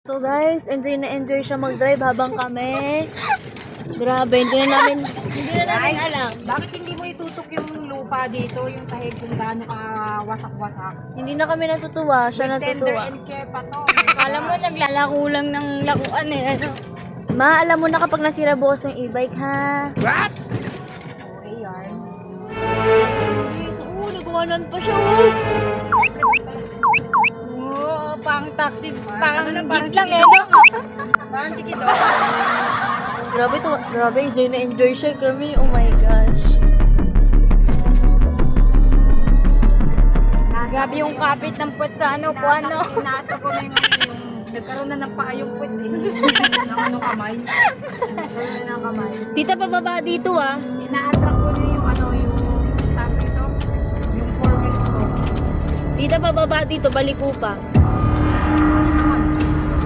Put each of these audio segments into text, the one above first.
So guys, enjoy na enjoy siya mag-drive habang kami. Grabe, hindi na namin alam. Bakit hindi mo itutok yung lupa dito, yung sahig kung gaano ka wasak-wasak? Hindi na kami natutuwa, siya Tender natutuwa. and care pa to. Alam mo, naglalako lang ng lakuan eh. Ano? Ma, alam mo na kapag nasira bukas yung e-bike ha. Oh, yarn. Oo, nagawanan pa siya. Oh. Oo, pang taxi, Parang parang parang jeep lang sige, eh, no? Parang sige do. Grabe, enjoy na enjoy siya. Grabe, oh my gosh. Grabe yung kapit ng puwet sa ano, kung ano. Inato ko na yung nagkaroon na ng paa yung puwet eh. Ng kamay. Nagkaroon na ng kamay. Tita, pababa dito ah. Ina-attract ko na yung ano, yung tawag ito, yung formats ko. Tita, pababa dito, baliko pa.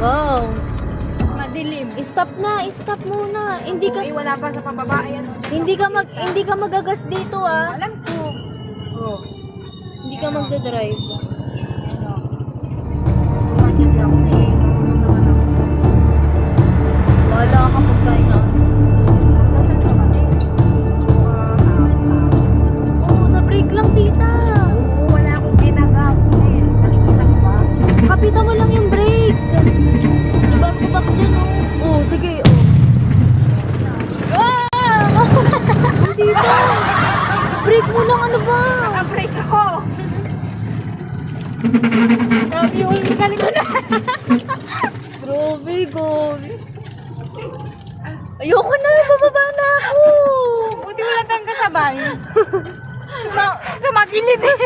Wow. Madilim. Stop muna. Hindi ka Wala pa sa pababa, ayan. hindi ka magagas dito ah. Alam ko. Oh. Hindi ka magda-drive. Ano? Kuwan kasi ako eh. Marunong naman ako. Wala ka kapag tayo na. Nasaan ka kasi? Oo, sa brake lang, tita. Oo, wala akong ginagas eh. Nakikita ko ba? Kapitan mo lang yung brake. Diba ako back dyan, oh. Oo, sige, oh. Tita! Brake mo lang, ano ba? Naka-break ako! Grabe yung galing ko na. Grabe, gobe. Ayoko na, bababa na ako. Buti wala tayong kasabay. Sumakilid eh.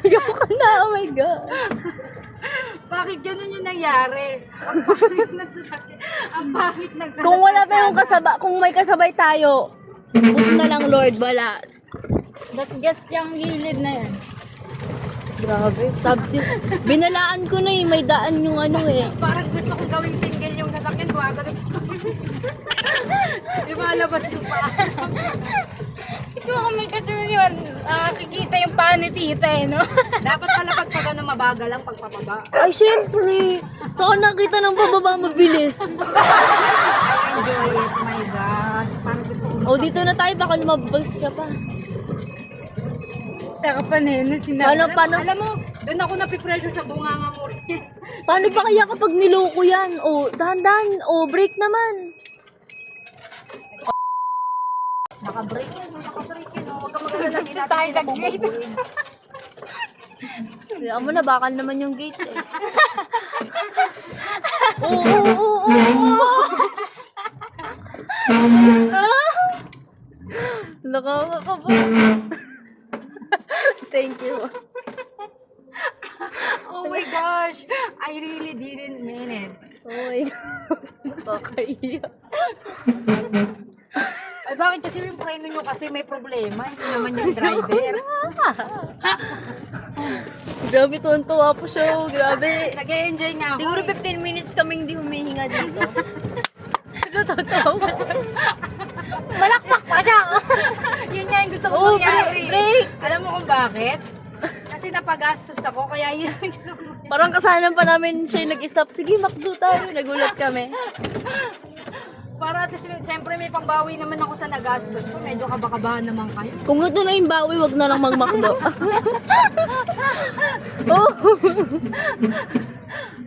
Ayoko na, oh my God. Bakit ganun yung nangyari? Ang pangit na sasakyan. Ang pangit na Kung may kasabay tayo, huwag na lang, Lord, wala. Just yung gilid na yan. Grabe. Binalaan ko na eh, may daan yung ano eh. Parang gusto kong gawing single yung sasakyan ko. Ganun. Di ba alabas yung paa? Ikaw kami kasi yun, nakikita yung paa ni tita eh, no? Dapat pala pag ano mabagal lang pagpapaba. Ay, syempre. Saan nakita ng pababa mabilis? Enjoy it, my God. Parang gusto kong O, dito na tayo, baka lumabas ka pa. Sarap pa na yun, sinabi. Paano? Alam mo, doon ako napipressure sa bunganga mo. Paano ba kaya kapag niloko yan? O, dahan-dahan. O, break naman. Naka-break yan, Huwag ka mag-alala, hindi natin Tayo sila nag-gate. bubuin. Kaya mo na, bakal naman yung gate eh. Oo. Nakakakaba. Thank you. Oh my gosh, I really didn't mean it. Oh my God. Nakakaiyak. Ay, bakit kasi yung preno nyo kasi may problema, hindi naman yung driver. Grabe, tuwan-tuwa po siya. Oh, grabe. Nag-enjoy nga ako. Siguro 15 minutes kaming hindi humihinga dito. Natatawa. Malakpak pa siya. Yun nga yung gusto ko Oh, mangyari. break! Alam mo kung bakit? Kasi napagastos ako, kaya yun ang gusto ko mangyari. Parang kasanan pa namin siya nag-stop. Sige, makdo tayo. Nagulat kami. Para at least, siyempre may pangbawi naman ako sa nagastos ko. Medyo kabakabahan naman kayo. Kung ito na yung bawi, wag na lang magmakdo. Oh.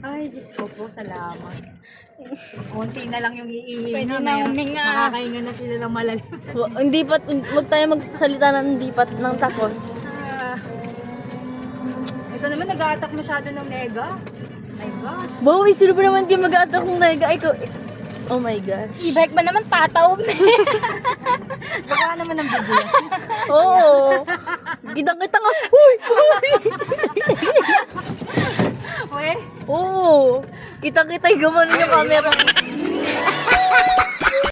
Ay, Diyos ko po, salamat. Konti na lang yung iihi Pwede na. na Mayroon, huminga. makakahinga na sila ng malalim. Hindi pa, wag tayo magsalita ng hindi pa ng takos. Ito naman, nag-a-attack masyado ng nega. My gosh. Bawi, sino ba naman di mag-aata kung naiga? Ikaw, oh my gosh. E-bike ba naman tataob na eh. Baka naman ng video. Oo. Gitang-kita nga. Uy! Uy, Oo. Kita-kita yung gumano yung camera.